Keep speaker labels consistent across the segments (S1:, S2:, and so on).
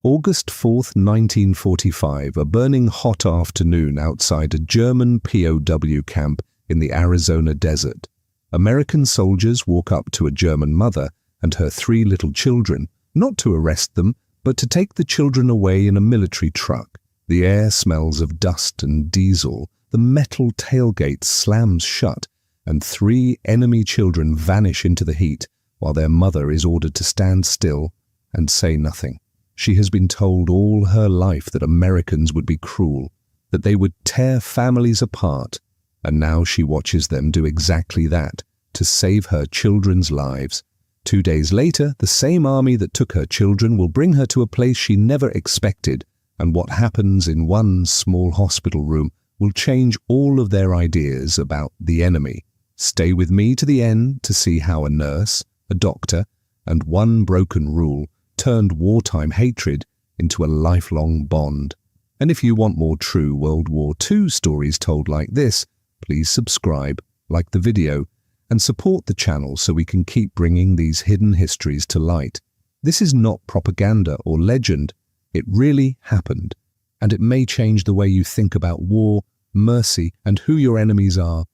S1: August 4, 1945, a burning hot afternoon outside a German POW camp in the Arizona desert. American soldiers walk up to a German mother and her 3 little children, not to arrest them, but to take the children away in a military truck. The air smells of dust and diesel, the metal tailgate slams shut, and 3 enemy children vanish into the heat while their mother is ordered to stand still and say nothing. She has been told all her life that Americans would be cruel, that they would tear families apart, and now she watches them do exactly that to save her children's lives. 2 days later, the same army that took her children will bring her to a place she never expected, and what happens in one small hospital room will change all of their ideas about the enemy. Stay with me to the end to see how a nurse, a doctor, and one broken rule turned wartime hatred into a lifelong bond. And if you want more true World War II stories told like this, please subscribe, like the video, and support the channel so we can keep bringing these hidden histories to light. This is not propaganda or legend. It really happened, and it may change the way you think about war, mercy, and who your enemies are.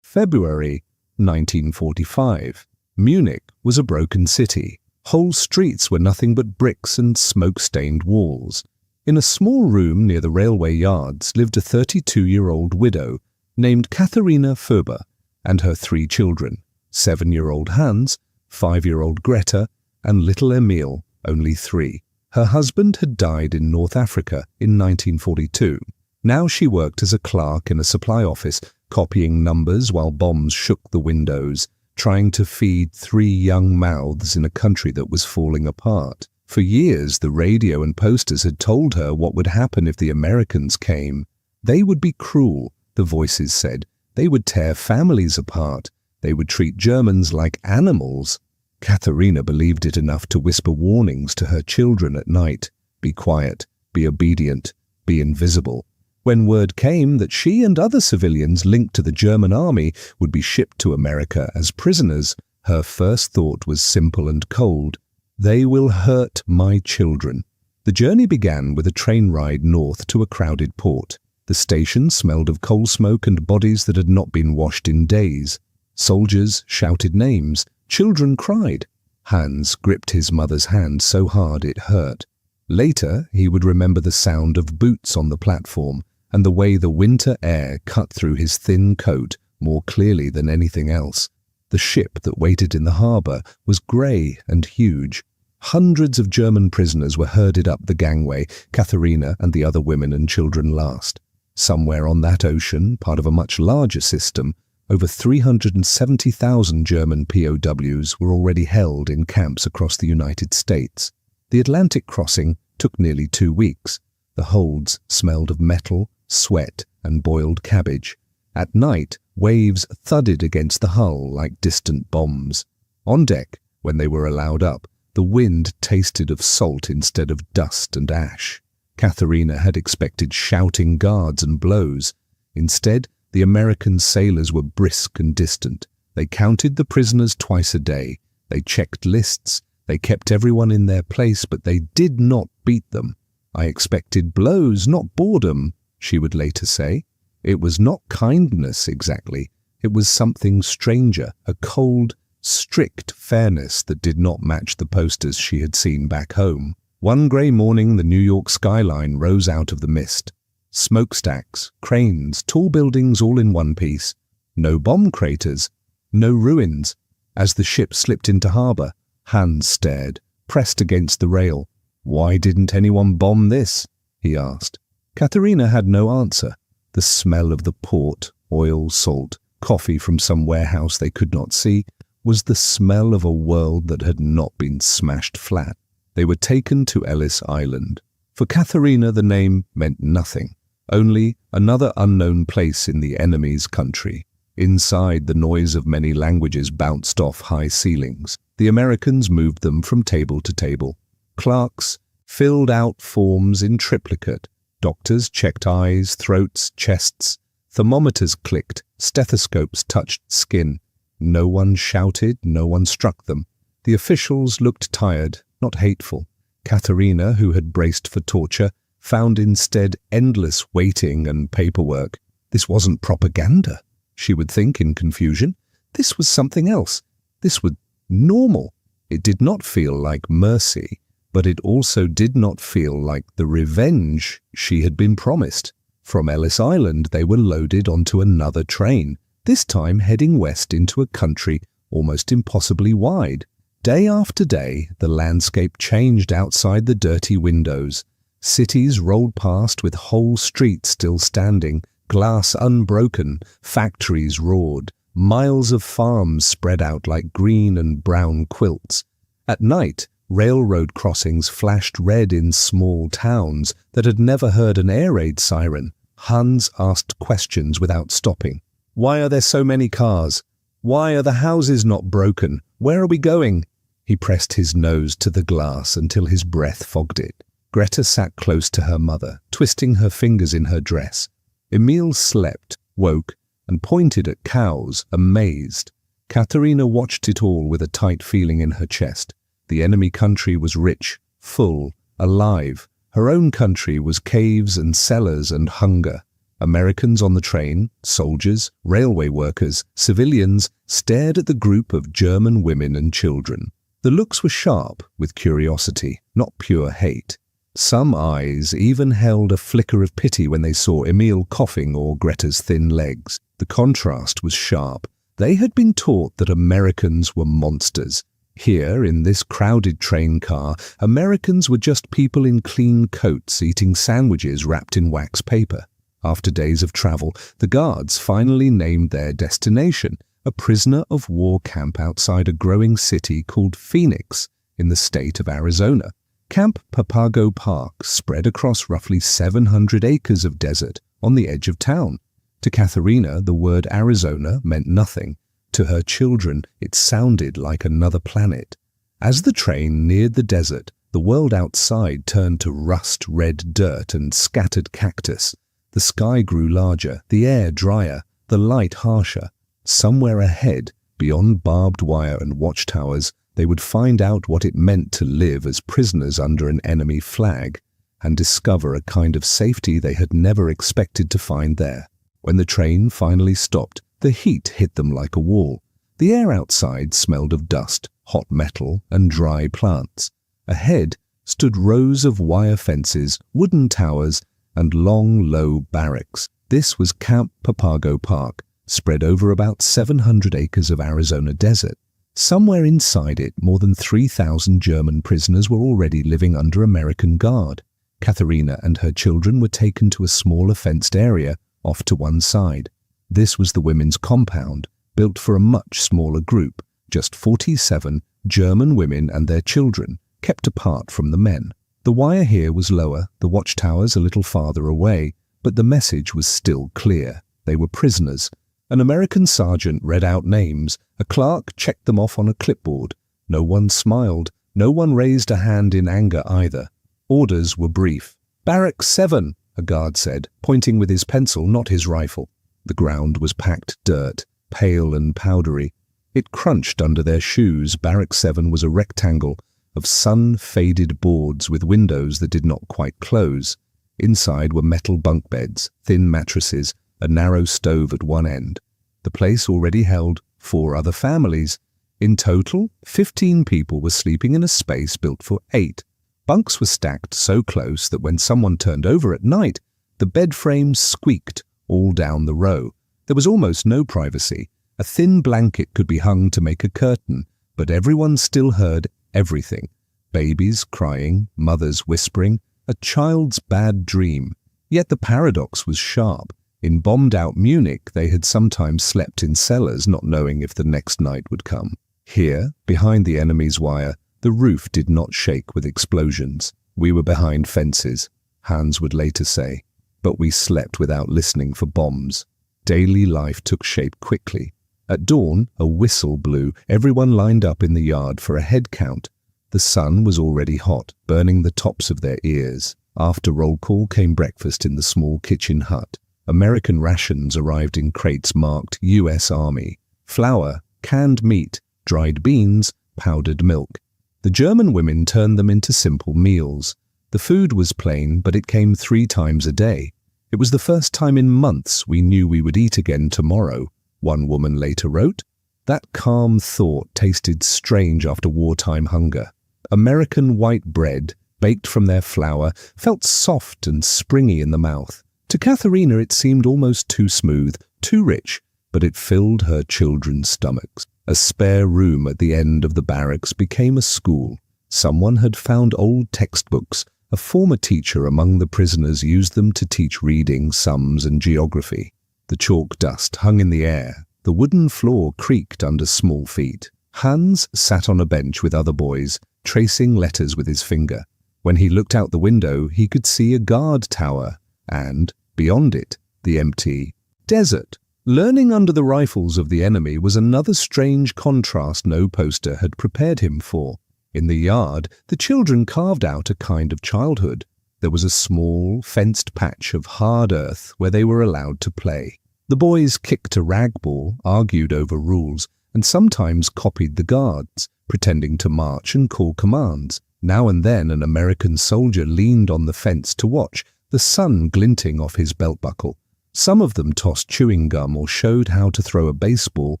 S1: February 1945. Munich was a broken city. Whole streets were nothing but bricks and smoke-stained walls. In a small room near the railway yards lived a 32-year-old widow named Katharina Föber and her 3 children, 7-year-old Hans, 5-year-old Greta, and little Emil, only 3. Her husband had died in North Africa in 1942. Now she worked as a clerk in a supply office, copying numbers while bombs shook the windows, trying to feed 3 young mouths in a country that was falling apart. For years, the radio and posters had told her what would happen if the Americans came. They would be cruel, the voices said. They would tear families apart. They would treat Germans like animals. Katharina believed it enough to whisper warnings to her children at night. Be quiet, be obedient, be invisible. When word came that she and other civilians linked to the German army would be shipped to America as prisoners, her first thought was simple and cold. They will hurt my children. The journey began with a train ride north to a crowded port. The station smelled of coal smoke and bodies that had not been washed in days. Soldiers shouted names. Children cried. Hans gripped his mother's hand so hard it hurt. Later, he would remember the sound of boots on the platform and the way the winter air cut through his thin coat more clearly than anything else. The ship that waited in the harbour was grey and huge. Hundreds of German prisoners were herded up the gangway, Katharina and the other women and children last. Somewhere on that ocean, part of a much larger system, over 370,000 German POWs were already held in camps across the United States. The Atlantic crossing took nearly 2 weeks. The holds smelled of metal, sweat, and boiled cabbage. At night, waves thudded against the hull like distant bombs. On deck, when they were allowed up, the wind tasted of salt instead of dust and ash. Katharina had expected shouting guards and blows. Instead, the American sailors were brisk and distant. They counted the prisoners twice a day. They checked lists. They kept everyone in their place, but they did not beat them. I expected blows, not boredom, she would later say. It was not kindness exactly. It was something stranger, a cold, strict fairness that did not match the posters she had seen back home. One grey morning, the New York skyline rose out of the mist. Smokestacks, cranes, tall buildings all in one piece. No bomb craters, no ruins. As the ship slipped into harbour, Hans stared, pressed against the rail. "Why didn't anyone bomb this?" he asked. Katharina had no answer. The smell of the port, oil, salt, coffee from some warehouse they could not see, was the smell of a world that had not been smashed flat. They were taken to Ellis Island. For Katharina, the name meant nothing, only another unknown place in the enemy's country. Inside, the noise of many languages bounced off high ceilings. The Americans moved them from table to table. Clerks filled out forms in triplicate. Doctors checked eyes, throats, chests. Thermometers clicked. Stethoscopes touched skin. No one shouted, no one struck them. The officials looked tired, not hateful. Katharina, who had braced for torture, found instead endless waiting and paperwork. This wasn't propaganda, she would think in confusion. This was something else. This was normal. It did not feel like mercy, but it also did not feel like the revenge she had been promised. From Ellis Island, they were loaded onto another train, this time heading west into a country almost impossibly wide. Day after day, the landscape changed outside the dirty windows. Cities rolled past with whole streets still standing, glass unbroken, factories roared, miles of farms spread out like green and brown quilts. At night, railroad crossings flashed red in small towns that had never heard an air raid siren. Huns asked questions without stopping. Why are there so many cars? Why are the houses not broken? Where are we going? He pressed his nose to the glass until his breath fogged it. Greta sat close to her mother, twisting her fingers in her dress. Emil slept, woke, and pointed at cows, amazed. Katharina watched it all with a tight feeling in her chest. The enemy country was rich, full, alive. Her own country was caves and cellars and hunger. Americans on the train, soldiers, railway workers, civilians, stared at the group of German women and children. The looks were sharp with curiosity, not pure hate. Some eyes even held a flicker of pity when they saw Emil coughing or Greta's thin legs. The contrast was sharp. They had been taught that Americans were monsters. Here, in this crowded train car, Americans were just people in clean coats eating sandwiches wrapped in wax paper. After days of travel, the guards finally named their destination, a prisoner of war camp outside a growing city called Phoenix in the state of Arizona. Camp Papago Park spread across roughly 700 acres of desert on the edge of town. To Katharina, the word Arizona meant nothing. To her children, it sounded like another planet. As the train neared the desert, the world outside turned to rust-red dirt and scattered cactus. The sky grew larger, the air drier, the light harsher. Somewhere ahead, beyond barbed wire and watchtowers, they would find out what it meant to live as prisoners under an enemy flag and discover a kind of safety they had never expected to find there. When the train finally stopped, the heat hit them like a wall. The air outside smelled of dust, hot metal, and dry plants. Ahead stood rows of wire fences, wooden towers, and long, low barracks. This was Camp Papago Park, spread over about 700 acres of Arizona desert. Somewhere inside it, more than 3,000 German prisoners were already living under American guard. Katharina and her children were taken to a smaller fenced area off to one side. This was the women's compound, built for a much smaller group, just 47 German women and their children, kept apart from the men. The wire here was lower, the watchtowers a little farther away, but the message was still clear. They were prisoners. An American sergeant read out names. A clerk checked them off on a clipboard. No one smiled. No one raised a hand in anger either. Orders were brief. "Barrack 7, a guard said, pointing with his pencil, not his rifle. The ground was packed dirt, pale and powdery. It crunched under their shoes. Barrack 7 was a rectangle of sun-faded boards with windows that did not quite close. Inside were metal bunk beds, thin mattresses, a narrow stove at one end. The place already held 4 other families. In total, 15 people were sleeping in a space built for 8. Bunks were stacked so close that when someone turned over at night, the bed frames squeaked all down the row. There was almost no privacy. A thin blanket could be hung to make a curtain, but everyone still heard everything. Babies crying, mothers whispering, a child's bad dream. Yet the paradox was sharp. In bombed-out Munich, they had sometimes slept in cellars, not knowing if the next night would come. Here, behind the enemy's wire, the roof did not shake with explosions. We were behind fences, Hans would later say, but we slept without listening for bombs. Daily life took shape quickly. At dawn, a whistle blew. Everyone lined up in the yard for a head count. The sun was already hot, burning the tops of their ears. After roll call came breakfast in the small kitchen hut. American rations arrived in crates marked U.S. Army. Flour, canned meat, dried beans, powdered milk. The German women turned them into simple meals. The food was plain, but it came 3 times a day. It was the first time in months we knew we would eat again tomorrow, one woman later wrote. That calm thought tasted strange after wartime hunger. American white bread, baked from their flour, felt soft and springy in the mouth. To Katharina it seemed almost too smooth, too rich, but it filled her children's stomachs. A spare room at the end of the barracks became a school. Someone had found old textbooks. A former teacher among the prisoners used them to teach reading, sums, and geography. The chalk dust hung in the air. The wooden floor creaked under small feet. Hans sat on a bench with other boys, tracing letters with his finger. When he looked out the window, he could see a guard tower and, beyond it, the empty desert. Learning under the rifles of the enemy was another strange contrast no poster had prepared him for. In the yard, the children carved out a kind of childhood. There was a small, fenced patch of hard earth where they were allowed to play. The boys kicked a rag ball, argued over rules, and sometimes copied the guards, pretending to march and call commands. Now and then an American soldier leaned on the fence to watch, the sun glinting off his belt buckle. Some of them tossed chewing gum or showed how to throw a baseball,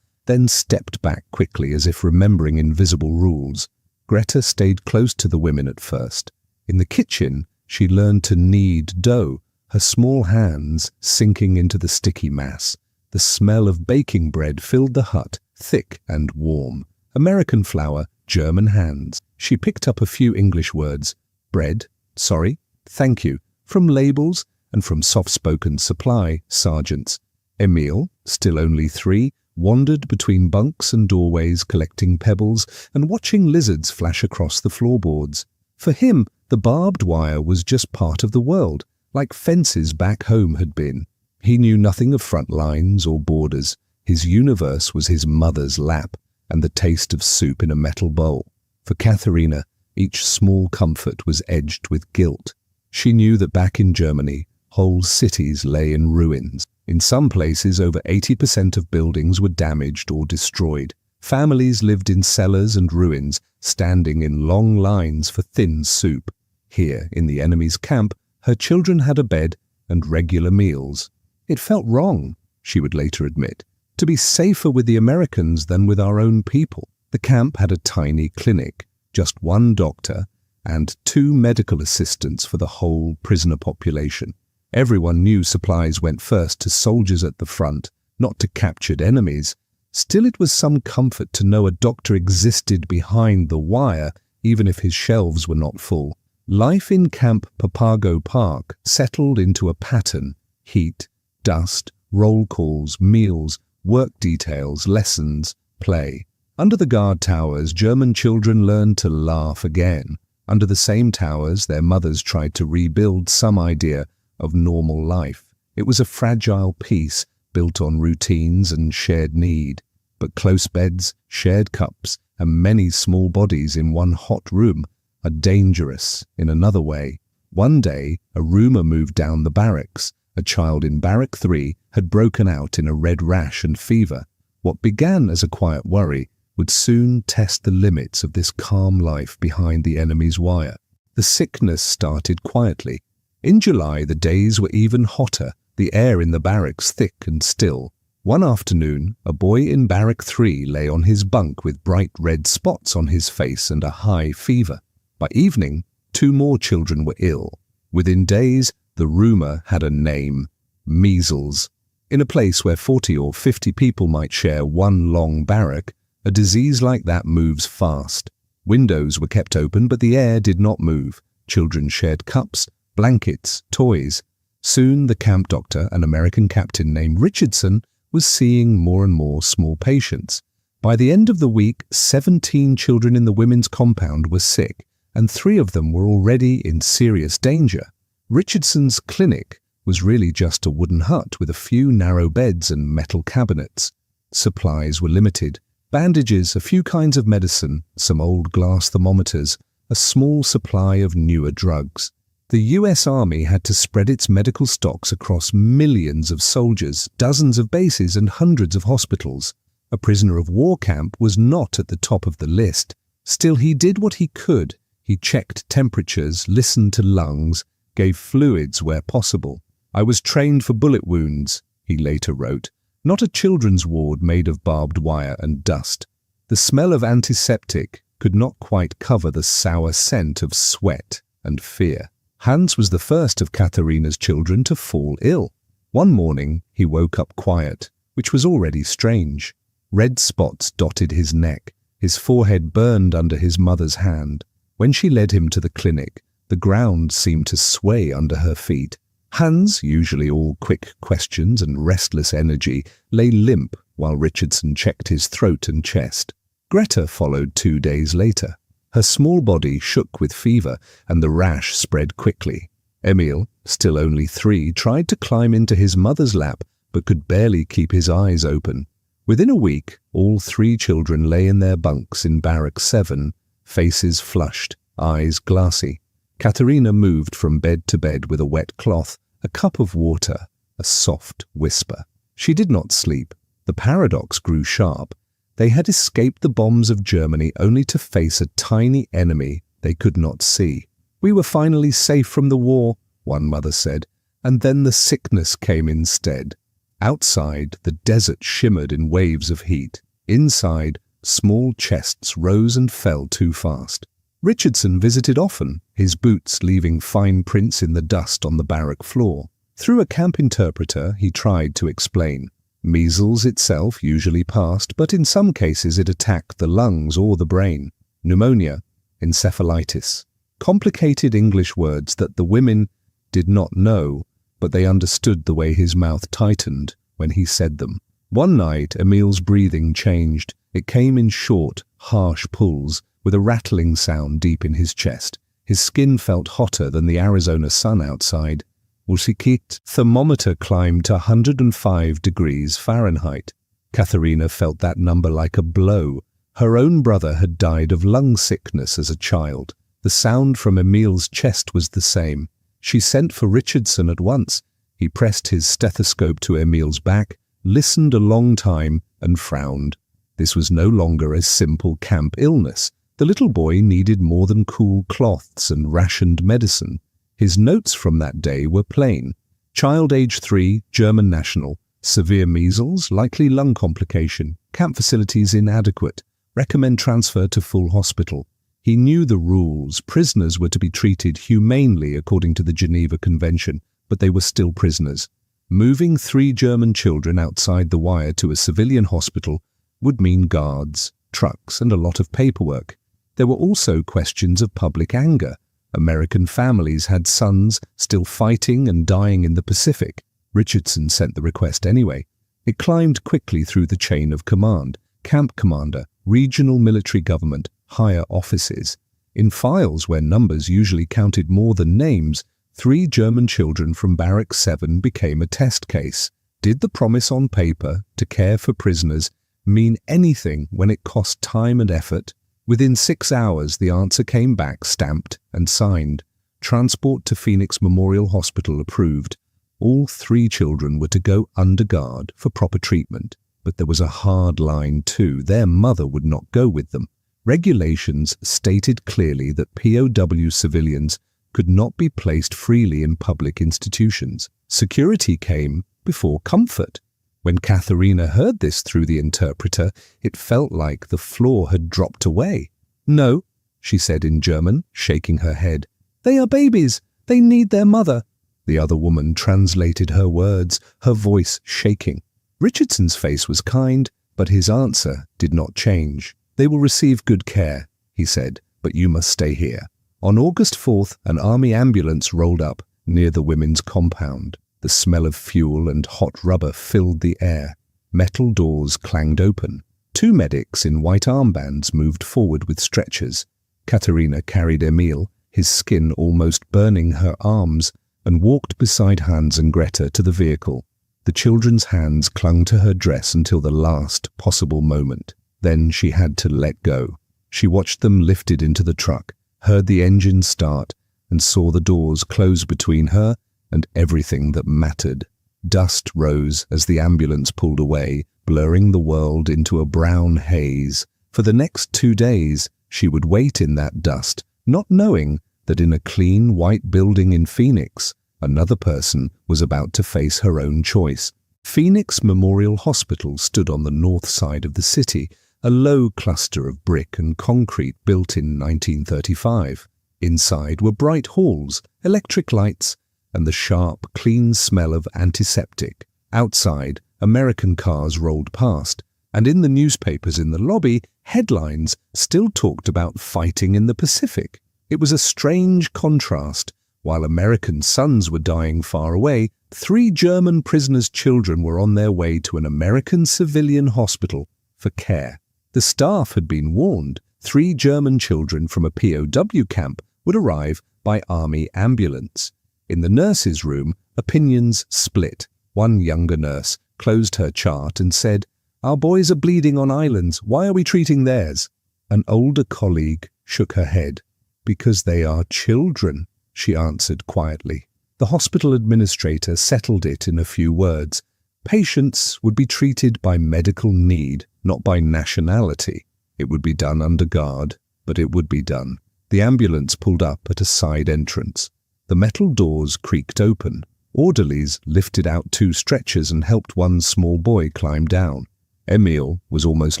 S1: then stepped back quickly as if remembering invisible rules. Greta stayed close to the women at first. In the kitchen, she learned to knead dough, her small hands sinking into the sticky mass. The smell of baking bread filled the hut, thick and warm. American flour, German hands. She picked up a few English words. Bread, sorry, thank you, from labels and from soft-spoken supply sergeants. Emil, still only 3, wandered between bunks and doorways collecting pebbles and watching lizards flash across the floorboards. For him, the barbed wire was just part of the world, like fences back home had been. He knew nothing of front lines or borders. His universe was his mother's lap and the taste of soup in a metal bowl. For Katharina, each small comfort was edged with guilt. She knew that back in Germany, whole cities lay in ruins. In some places, over 80% of buildings were damaged or destroyed. Families lived in cellars and ruins, standing in long lines for thin soup. Here, in the enemy's camp, her children had a bed and regular meals. It felt wrong, she would later admit, to be safer with the Americans than with our own people. The camp had a tiny clinic, just 1 doctor, and 2 medical assistants for the whole prisoner population. Everyone knew supplies went first to soldiers at the front, not to captured enemies. Still, it was some comfort to know a doctor existed behind the wire, even if his shelves were not full. Life in Camp Papago Park settled into a pattern: heat, dust, roll calls, meals, work details, lessons, play. Under the guard towers, German children learned to laugh again. Under the same towers, their mothers tried to rebuild some idea of normal life. It was a fragile piece, built on routines and shared need. But close beds, shared cups, and many small bodies in one hot room are dangerous in another way. One day, a rumor moved down the barracks. A child in Barrack 3 had broken out in a red rash and fever. What began as a quiet worry would soon test the limits of this calm life behind the enemy's wire. The sickness started quietly. In July, the days were even hotter, the air in the barracks thick and still. One afternoon, a boy in Barrack 3 lay on his bunk with bright red spots on his face and a high fever. By evening, 2 more children were ill. Within days, the rumor had a name: measles. In a place where 40 or 50 people might share one long barrack, a disease like that moves fast. Windows were kept open, but the air did not move. Children shared cups, blankets, toys. Soon the camp doctor, an American captain named Richardson, was seeing more and more small patients. By the end of the week, 17 children in the women's compound were sick, and 3 of them were already in serious danger. Richardson's clinic was really just a wooden hut with a few narrow beds and metal cabinets. Supplies were limited: bandages, a few kinds of medicine, some old glass thermometers, a small supply of newer drugs. The US Army had to spread its medical stocks across millions of soldiers, dozens of bases, and hundreds of hospitals. A prisoner of war camp was not at the top of the list. Still, he did what he could. He checked temperatures, listened to lungs, gave fluids where possible. "I was trained for bullet wounds," he later wrote, "not a children's ward made of barbed wire and dust." The smell of antiseptic could not quite cover the sour scent of sweat and fear. Hans was the first of Katharina's children to fall ill. One morning, he woke up quiet, which was already strange. Red spots dotted his neck. His forehead burned under his mother's hand. When she led him to the clinic, the ground seemed to sway under her feet. Hans, usually all quick questions and restless energy, lay limp while Richardson checked his throat and chest. Greta followed 2 days later. Her small body shook with fever, and the rash spread quickly. Emil, still only 3, tried to climb into his mother's lap, but could barely keep his eyes open. Within a week, all 3 children lay in their bunks in Barrack 7, faces flushed, eyes glassy. Katharina moved from bed to bed with a wet cloth, a cup of water, a soft whisper. She did not sleep. The paradox grew sharp. They had escaped the bombs of Germany only to face a tiny enemy they could not see. "We were finally safe from the war," one mother said, "and then the sickness came instead." Outside, the desert shimmered in waves of heat. Inside, small chests rose and fell too fast. Richardson visited often, his boots leaving fine prints in the dust on the barrack floor. Through a camp interpreter, he tried to explain. Measles itself usually passed, but in some cases it attacked the lungs or the brain. Pneumonia, encephalitis. Complicated English words that the women did not know, but they understood the way his mouth tightened when he said them. One night, Emil's breathing changed. It came in short, harsh pulls, with a rattling sound deep in his chest. His skin felt hotter than the Arizona sun outside. Ulsikit thermometer climbed to 105 degrees Fahrenheit. Katharina felt that number like a blow. Her own brother had died of lung sickness as a child. The sound from Emil's chest was the same. She sent for Richardson at once. He pressed his stethoscope to Emil's back, listened a long time, and frowned. This was no longer a simple camp illness. The little boy needed more than cool cloths and rationed medicine. His notes from that day were plain. Child age 3, German national, severe measles, likely lung complication, camp facilities inadequate, recommend transfer to full hospital. He knew the rules. Prisoners were to be treated humanely according to the Geneva Convention, but they were still prisoners. Moving 3 German children outside the wire to a civilian hospital would mean guards, trucks, and a lot of paperwork. There were also questions of public anger. American families had sons still fighting and dying in the Pacific. Richardson sent the request anyway. It climbed quickly through the chain of command: camp commander, regional military government, higher offices. In files where numbers usually counted more than names, 3 German children from Barrack 7 became a test case. Did the promise on paper to care for prisoners mean anything when it cost time and effort? Within 6 hours, the answer came back stamped and signed. Transport to Phoenix Memorial Hospital approved. All 3 children were to go under guard for proper treatment. But there was a hard line too. Their mother would not go with them. Regulations stated clearly that POW civilians could not be placed freely in public institutions. Security came before comfort. When Katharina heard this through the interpreter, it felt like the floor had dropped away. "No," she said in German, shaking her head. "They are babies. They need their mother." The other woman translated her words, her voice shaking. Richardson's face was kind, but his answer did not change. "They will receive good care," he said, "but you must stay here." On August 4th, an army ambulance rolled up near the women's compound. The smell of fuel and hot rubber filled the air. Metal doors clanged open. 2 medics in white armbands moved forward with stretchers. Katharina carried Emil, his skin almost burning her arms, and walked beside Hans and Greta to the vehicle. The children's hands clung to her dress until the last possible moment. Then she had to let go. She watched them lifted into the truck, heard the engine start, and saw the doors close between her and everything that mattered. Dust rose as the ambulance pulled away, blurring the world into a brown haze. For the next 2 days, She would wait in that dust, not knowing that in a clean white building in Phoenix, another person was about to face her own choice. Phoenix Memorial Hospital stood on the north side of the city, a low cluster of brick and concrete built in 1935. Inside were bright halls, electric lights, and the sharp, clean smell of antiseptic. Outside, American cars rolled past, and in the newspapers in the lobby, headlines still talked about fighting in the Pacific. It was a strange contrast. While American sons were dying far away, 3 German prisoners' children were on their way to an American civilian hospital for care. The staff had been warned 3 German children from a POW camp would arrive by army ambulance. In the nurse's room, opinions split. One younger nurse closed her chart and said, "Our boys are bleeding on islands. Why are we treating theirs?" An older colleague shook her head. "Because they are children," she answered quietly. The hospital administrator settled it in a few words. Patients would be treated by medical need, not by nationality. It would be done under guard, but it would be done. The ambulance pulled up at a side entrance. The metal doors creaked open. Orderlies lifted out 2 stretchers and helped one small boy climb down. Emil was almost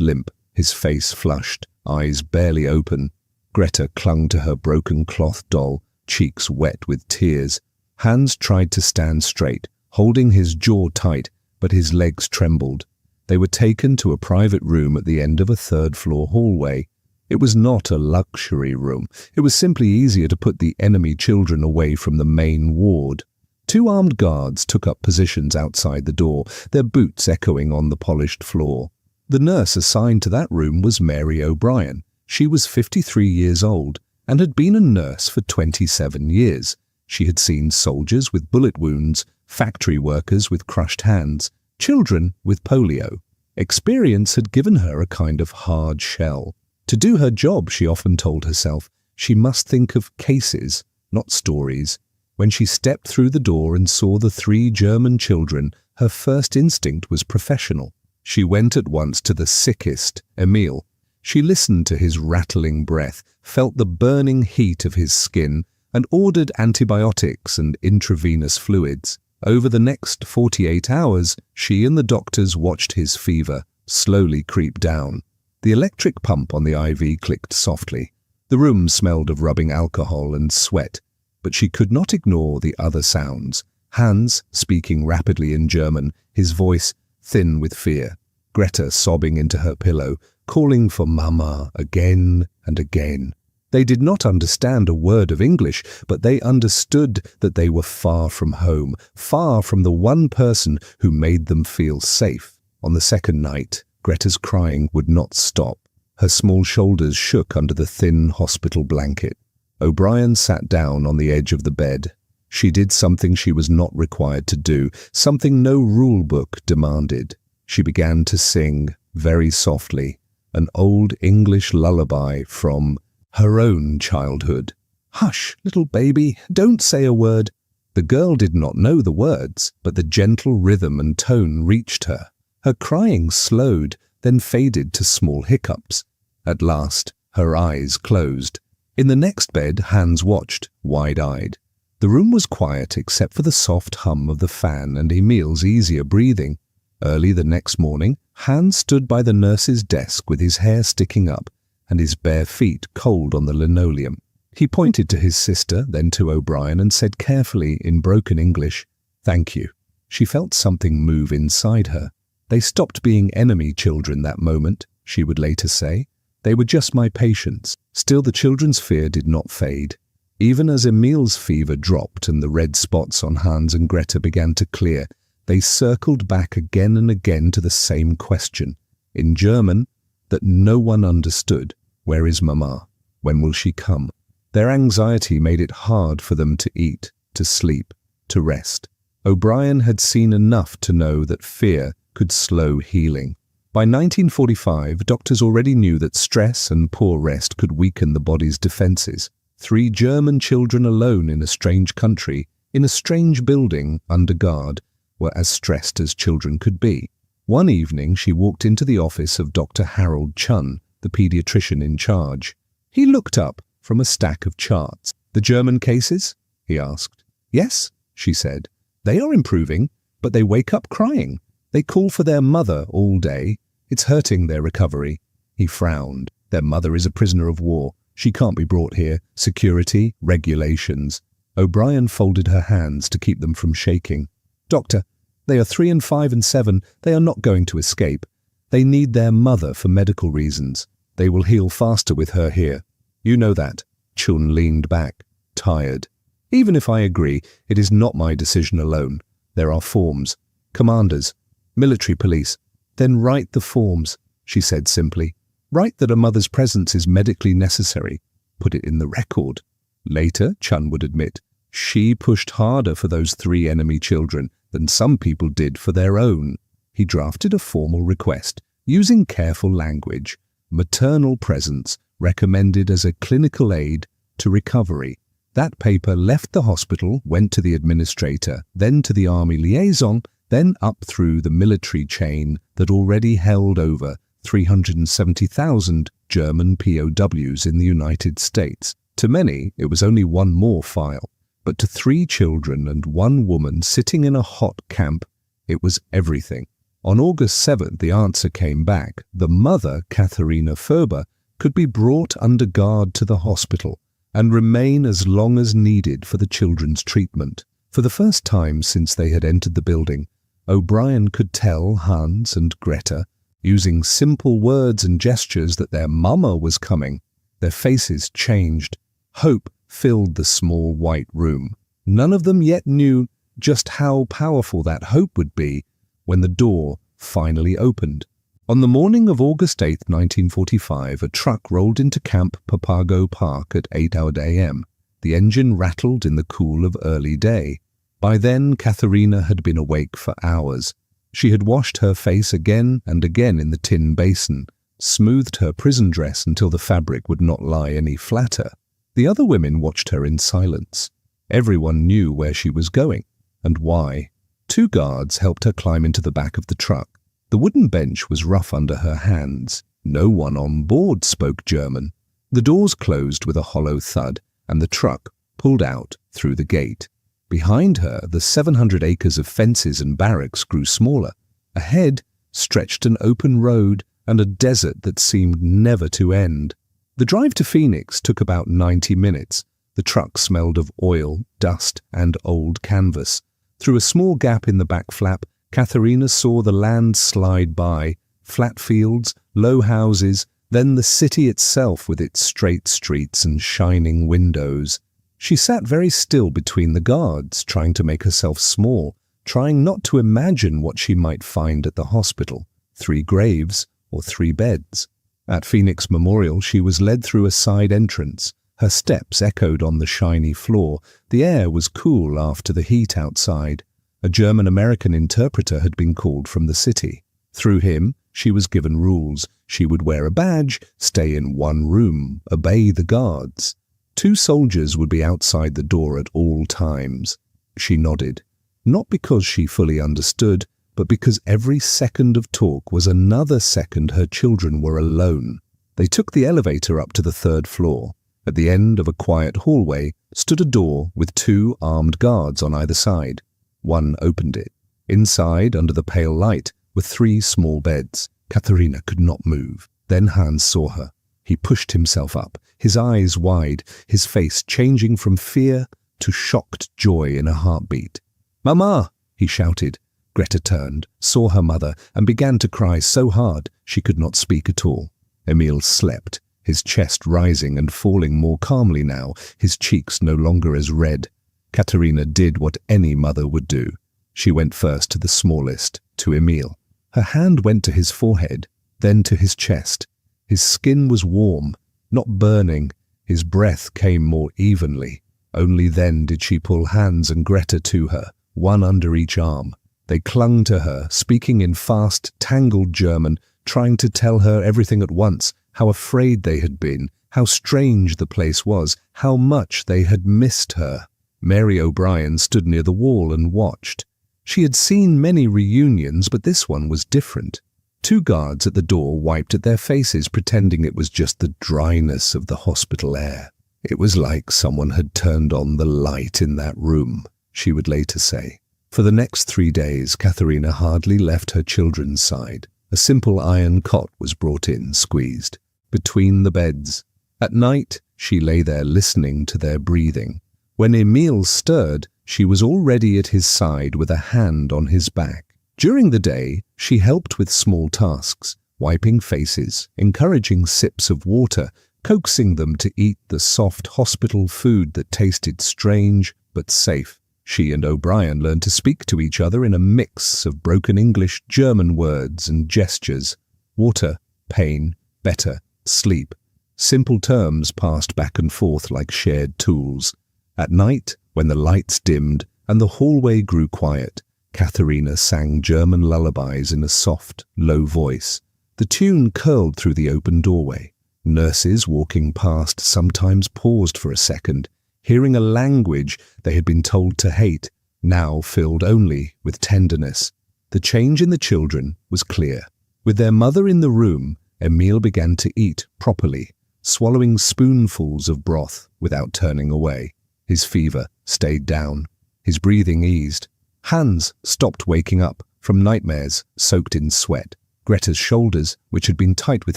S1: limp, his face flushed, eyes barely open. Greta clung to her broken cloth doll, cheeks wet with tears. Hans tried to stand straight, holding his jaw tight, but his legs trembled. They were taken to a private room at the end of a 3rd-floor hallway. It was not a luxury room. It was simply easier to put the enemy children away from the main ward. 2 armed guards took up positions outside the door, their boots echoing on the polished floor. The nurse assigned to that room was Mary O'Brien. She was 53 years old and had been a nurse for 27 years. She had seen soldiers with bullet wounds, factory workers with crushed hands, children with polio. Experience had given her a kind of hard shell. To do her job, she often told herself, she must think of cases, not stories. When she stepped through the door and saw the 3 German children, her first instinct was professional. She went at once to the sickest, Emil. She listened to his rattling breath, felt the burning heat of his skin, and ordered antibiotics and intravenous fluids. Over the next 48 hours, she and the doctors watched his fever slowly creep down. The electric pump on the IV clicked softly. The room smelled of rubbing alcohol and sweat, but she could not ignore the other sounds. Hans speaking rapidly in German, his voice thin with fear. Greta sobbing into her pillow, calling for Mama again and again. They did not understand a word of English, but they understood that they were far from home, far from the one person who made them feel safe. On the second night, Greta's crying would not stop. Her small shoulders shook under the thin hospital blanket. O'Brien sat down on the edge of the bed. She did something she was not required to do, something no rule book demanded. She began to sing, very softly, an old English lullaby from her own childhood. "Hush, little baby, don't say a word." The girl did not know the words, but the gentle rhythm and tone reached her. Her crying slowed, then faded to small hiccups. At last, her eyes closed. In the next bed, Hans watched, wide-eyed. The room was quiet except for the soft hum of the fan and Emil's easier breathing. Early the next morning, Hans stood by the nurse's desk with his hair sticking up and his bare feet cold on the linoleum. He pointed to his sister, then to O'Brien, and said carefully in broken English, "Thank you." She felt something move inside her. "They stopped being enemy children that moment," she would later say. "They were just my patients." Still, the children's fear did not fade. Even as Emil's fever dropped and the red spots on Hans and Greta began to clear, they circled back again and again to the same question, in German, that no one understood. Where is Mama? When will she come? Their anxiety made it hard for them to eat, to sleep, to rest. O'Brien had seen enough to know that fear could slow healing. By 1945, doctors already knew that stress and poor rest could weaken the body's defenses. 3 German children alone in a strange country, in a strange building, under guard, were as stressed as children could be. One evening she walked into the office of Dr. Harold Chun, the pediatrician in charge. He looked up from a stack of charts. "The German cases?" he asked. "Yes," she said. "They are improving, but they wake up crying. They call for their mother all day. It's hurting their recovery." He frowned. "Their mother is a prisoner of war. She can't be brought here. Security, regulations." O'Brien folded her hands to keep them from shaking. "Doctor, they are 3 and 5 and 7. They are not going to escape. They need their mother for medical reasons. They will heal faster with her here. You know that." Chun leaned back, tired. "Even if I agree, it is not my decision alone. There are forms. Commanders. Military police. Then write the forms," she said simply. "Write that a mother's presence is medically necessary. Put it in the record." Later, Chun would admit, she pushed harder for those 3 enemy children than some people did for their own. He drafted a formal request, using careful language. Maternal presence recommended as a clinical aid to recovery. That paper left the hospital, went to the administrator, then to the army liaison, then up through the military chain that already held over 370,000 German POWs in the United States. To many, it was only one more file, but to 3 children and 1 woman sitting in a hot camp, it was everything. On August 7th, the answer came back. The mother, Katharina Ferber, could be brought under guard to the hospital and remain as long as needed for the children's treatment. For the first time since they had entered the building, O'Brien could tell Hans and Greta, using simple words and gestures, that their mama was coming. Their faces changed. Hope filled the small white room. None of them yet knew just how powerful that hope would be when the door finally opened. On the morning of August 8, 1945, a truck rolled into Camp Papago Park at 8 a.m. The engine rattled in the cool of early day. By then, Katharina had been awake for hours. She had washed her face again and again in the tin basin, smoothed her prison dress until the fabric would not lie any flatter. The other women watched her in silence. Everyone knew where she was going and why. 2 guards helped her climb into the back of the truck. The wooden bench was rough under her hands. No one on board spoke German. The doors closed with a hollow thud, and the truck pulled out through the gate. Behind her, the 700 acres of fences and barracks grew smaller. Ahead stretched an open road and a desert that seemed never to end. The drive to Phoenix took about 90 minutes. The truck smelled of oil, dust, and old canvas. Through a small gap in the back flap, Katharina saw the land slide by, flat fields, low houses, then the city itself with its straight streets and shining windows. She sat very still between the guards, trying to make herself small, trying not to imagine what she might find at the hospital. 3 graves or 3 beds. At Phoenix Memorial, she was led through a side entrance. Her steps echoed on the shiny floor. The air was cool after the heat outside. A German-American interpreter had been called from the city. Through him, she was given rules. She would wear a badge, stay in one room, obey the guards. 2 soldiers would be outside the door at all times. She nodded, not because she fully understood, but because every second of talk was another second her children were alone. They took the elevator up to the 3rd floor. At the end of a quiet hallway stood a door with 2 armed guards on either side. One opened it. Inside, under the pale light, were 3 small beds. Katharina could not move. Then Hans saw her. He pushed himself up, his eyes wide, his face changing from fear to shocked joy in a heartbeat. "Mama!" he shouted. Greta turned, saw her mother, and began to cry so hard she could not speak at all. Emil slept, his chest rising and falling more calmly now, his cheeks no longer as red. Katharina did what any mother would do. She went first to the smallest, to Emil. Her hand went to his forehead, then to his chest. His skin was warm, not burning. His breath came more evenly. Only then did she pull Hans and Greta to her, one under each arm. They clung to her, speaking in fast, tangled German, trying to tell her everything at once, how afraid they had been, how strange the place was, how much they had missed her. Mary O'Brien stood near the wall and watched. She had seen many reunions, but this one was different. 2 guards at the door wiped at their faces, pretending it was just the dryness of the hospital air. It was like someone had turned on the light in that room, she would later say. For the next 3 days, Katharina hardly left her children's side. A simple iron cot was brought in, squeezed between the beds. At night, she lay there listening to their breathing. When Emil stirred, she was already at his side with a hand on his back. During the day, she helped with small tasks, wiping faces, encouraging sips of water, coaxing them to eat the soft hospital food that tasted strange but safe. She and O'Brien learned to speak to each other in a mix of broken English, German words and gestures. Water, pain, better, sleep. Simple terms passed back and forth like shared tools. At night, when the lights dimmed and the hallway grew quiet, Katharina sang German lullabies in a soft, low voice. The tune curled through the open doorway. Nurses walking past sometimes paused for a second, hearing a language they had been told to hate, now filled only with tenderness. The change in the children was clear. With their mother in the room, Emil began to eat properly, swallowing spoonfuls of broth without turning away. His fever stayed down. His breathing eased. Hans stopped waking up from nightmares soaked in sweat. Greta's shoulders, which had been tight with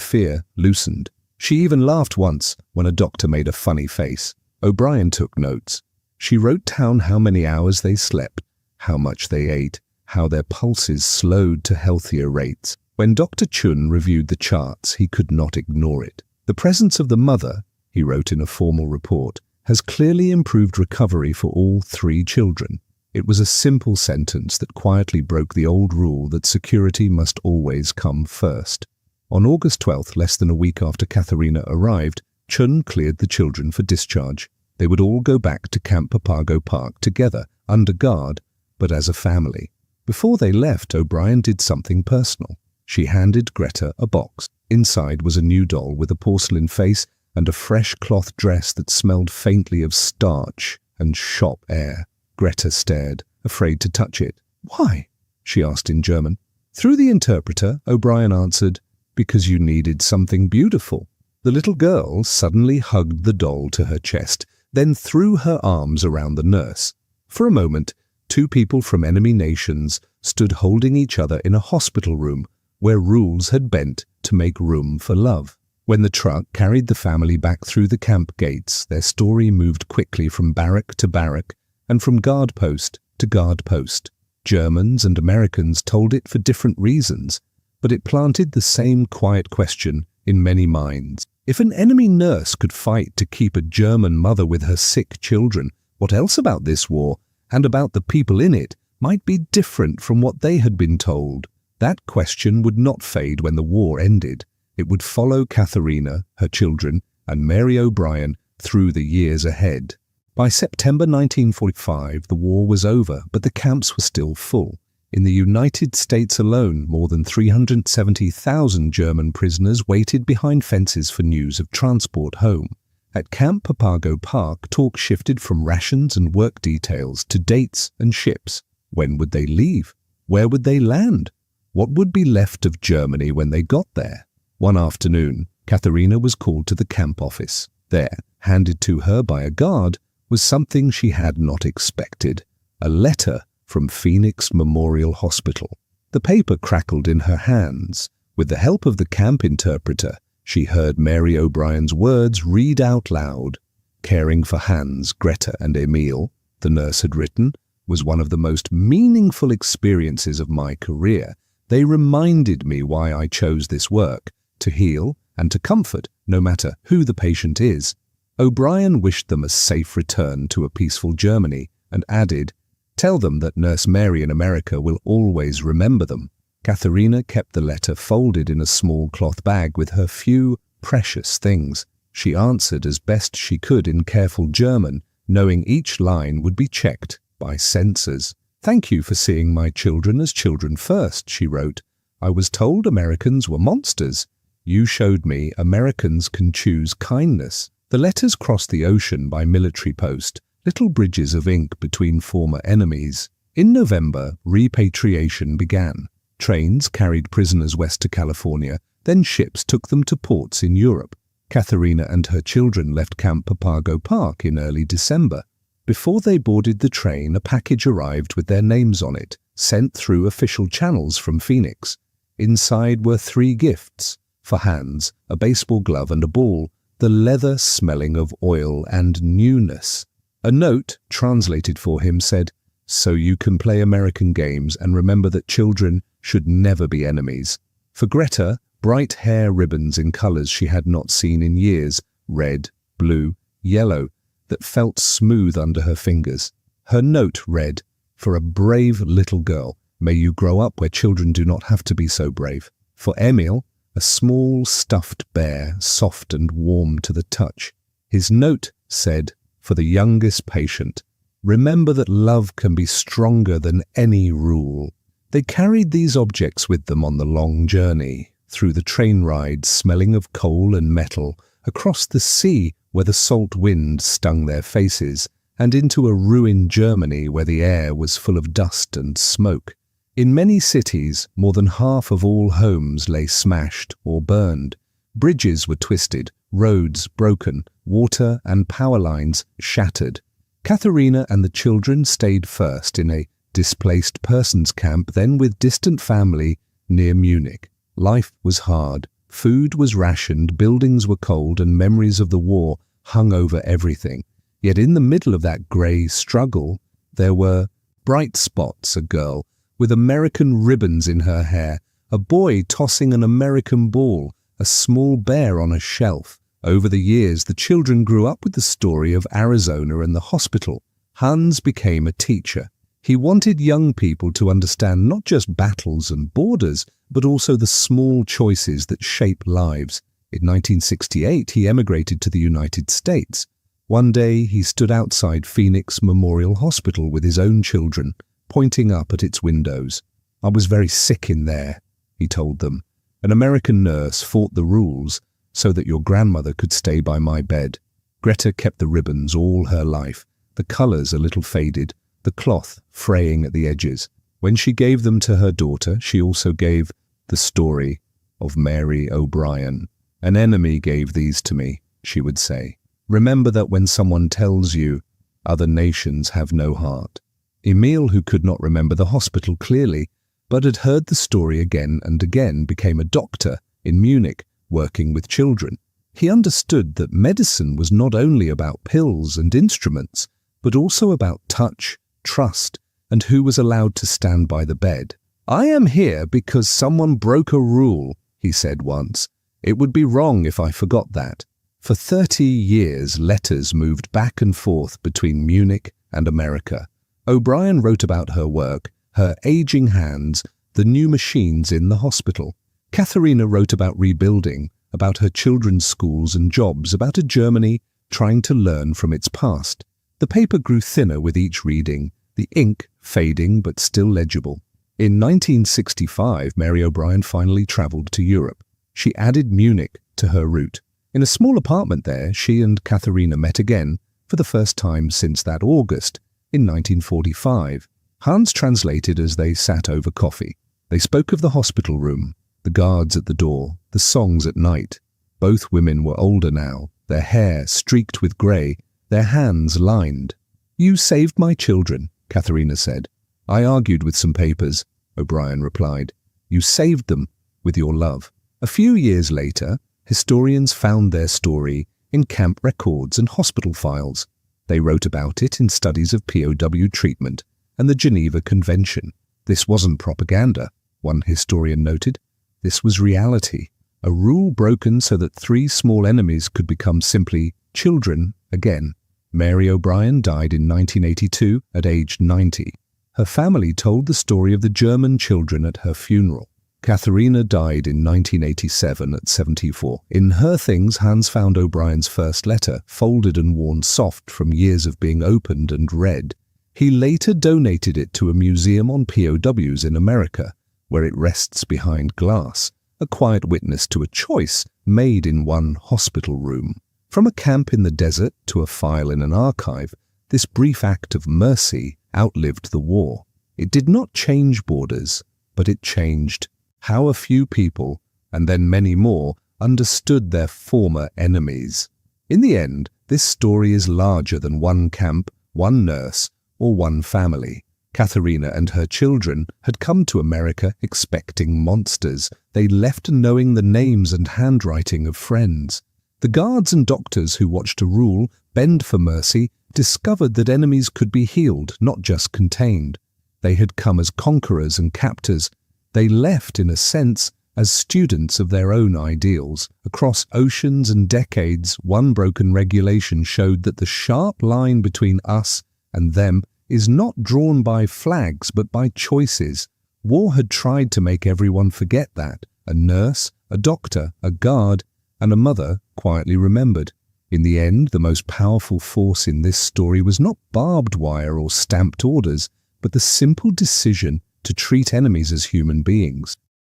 S1: fear, loosened. She even laughed once when a doctor made a funny face. O'Brien took notes. She wrote down how many hours they slept, how much they ate, how their pulses slowed to healthier rates. When Dr. Chun reviewed the charts, he could not ignore it. The presence of the mother, he wrote in a formal report, has clearly improved recovery for all 3 children. It was a simple sentence that quietly broke the old rule that security must always come first. On August 12th, less than a week after Katharina arrived, Chun cleared the children for discharge. They would all go back to Camp Papago Park together, under guard, but as a family. Before they left, O'Brien did something personal. She handed Greta a box. Inside was a new doll with a porcelain face and a fresh cloth dress that smelled faintly of starch and shop air. Greta stared, afraid to touch it. "Why?" she asked in German. Through the interpreter, O'Brien answered, "Because you needed something beautiful." The little girl suddenly hugged the doll to her chest, then threw her arms around the nurse. For a moment, 2 people from enemy nations stood holding each other in a hospital room where rules had bent to make room for love. When the truck carried the family back through the camp gates, their story moved quickly from barrack to barrack and from guard post to guard post. Germans and Americans told it for different reasons, but it planted the same quiet question in many minds. If an enemy nurse could fight to keep a German mother with her sick children, what else about this war, and about the people in it, might be different from what they had been told? That question would not fade when the war ended. It would follow Katharina, her children, and Mary O'Brien through the years ahead. By September 1945, the war was over, but the camps were still full. In the United States alone, more than 370,000 German prisoners waited behind fences for news of transport home. At Camp Papago Park, talk shifted from rations and work details to dates and ships. When would they leave? Where would they land? What would be left of Germany when they got there? One afternoon, Katharina was called to the camp office. There, handed to her by a guard, was something she had not expected. A letter from Phoenix Memorial Hospital. The paper crackled in her hands. With the help of the camp interpreter, she heard Mary O'Brien's words read out loud. "Caring for Hans, Greta and Emil," the nurse had written, "was one of the most meaningful experiences of my career. They reminded me why I chose this work, to heal and to comfort, no matter who the patient is." O'Brien wished them a safe return to a peaceful Germany and added, "Tell them that Nurse Mary in America will always remember them." Katharina kept the letter folded in a small cloth bag with her few precious things. She answered as best she could in careful German, knowing each line would be checked by censors. "Thank you for seeing my children as children first," she wrote. "I was told Americans were monsters. You showed me Americans can choose kindness." The letters crossed the ocean by military post, little bridges of ink between former enemies. In November, repatriation began. Trains carried prisoners west to California, then ships took them to ports in Europe. Katharina and her children left Camp Papago Park in early December. Before they boarded the train, a package arrived with their names on it, sent through official channels from Phoenix. Inside were 3 gifts. For Hans, a baseball glove and a ball, the leather smelling of oil and newness. A note, translated for him, said, "So you can play American games and remember that children should never be enemies." For Greta, bright hair ribbons in colours she had not seen in years, red, blue, yellow, that felt smooth under her fingers. Her note read, "For a brave little girl, may you grow up where children do not have to be so brave." For Emil, a small stuffed bear, soft and warm to the touch. His note said, "For the youngest patient, remember that love can be stronger than any rule." They carried these objects with them on the long journey, through the train rides smelling of coal and metal, across the sea where the salt wind stung their faces, and into a ruined Germany where the air was full of dust and smoke. In many cities, more than half of all homes lay smashed or burned. Bridges were twisted, roads broken, water and power lines shattered. Katharina and the children stayed first in a displaced persons camp, then with distant family near Munich. Life was hard. Food was rationed, buildings were cold, and memories of the war hung over everything. Yet in the middle of that grey struggle, there were bright spots: a girl with American ribbons in her hair, a boy tossing an American ball, a small bear on a shelf. Over the years, the children grew up with the story of Arizona and the hospital. Hans became a teacher. He wanted young people to understand not just battles and borders, but also the small choices that shape lives. In 1968, he emigrated to the United States. One day, he stood outside Phoenix Memorial Hospital with his own children, pointing up at its windows. "I was very sick in there," he told them. "An American nurse fought the rules so that your grandmother could stay by my bed." Greta kept the ribbons all her life, the colours a little faded, the cloth fraying at the edges. When she gave them to her daughter, she also gave the story of Mary O'Brien. "An enemy gave these to me," she would say. "Remember that when someone tells you other nations have no heart." Emil, who could not remember the hospital clearly, but had heard the story again and again, became a doctor in Munich, working with children. He understood that medicine was not only about pills and instruments, but also about touch, trust, and who was allowed to stand by the bed. "I am here because someone broke a rule," he said once. "It would be wrong if I forgot that." For 30 years, letters moved back and forth between Munich and America. O'Brien wrote about her work, her aging hands, the new machines in the hospital. Katharina wrote about rebuilding, about her children's schools and jobs, about a Germany trying to learn from its past. The paper grew thinner with each reading, the ink fading but still legible. In 1965, Mary O'Brien finally travelled to Europe. She added Munich to her route. In a small apartment there, she and Katharina met again for the first time since that August, in 1945. Hans translated as they sat over coffee. They spoke of the hospital room, the guards at the door, the songs at night. Both women were older now, their hair streaked with grey, their hands lined. "You saved my children," Katharina said. "I argued with some papers," O'Brien replied. "You saved them with your love." A few years later, historians found their story in camp records and hospital files. They wrote about it in studies of POW treatment and the Geneva Convention. This wasn't propaganda, one historian noted. This was reality, a rule broken so that 3 small enemies could become simply children again. Mary O'Brien died in 1982 at age 90. Her family told the story of the German children at her funeral. Katharina died in 1987 at 74. In her things, Hans found O'Brien's first letter, folded and worn soft from years of being opened and read. He later donated it to a museum on POWs in America, where it rests behind glass, a quiet witness to a choice made in one hospital room. From a camp in the desert to a file in an archive, this brief act of mercy outlived the war. It did not change borders, but it changed. How a few people, and then many more, understood their former enemies. In the end, this story is larger than one camp, one nurse, or one family. Katharina and her children had come to America expecting monsters. They left knowing the names and handwriting of friends. The guards and doctors who watched to rule, bend for mercy, discovered that enemies could be healed, not just contained. They had come as conquerors and captors. They left, in a sense, as students of their own ideals. Across oceans and decades, one broken regulation showed that the sharp line between us and them is not drawn by flags but by choices. War had tried to make everyone forget that. A nurse, a doctor, a guard, and a mother quietly remembered. In the end, the most powerful force in this story was not barbed wire or stamped orders, but the simple decision to treat enemies as human beings.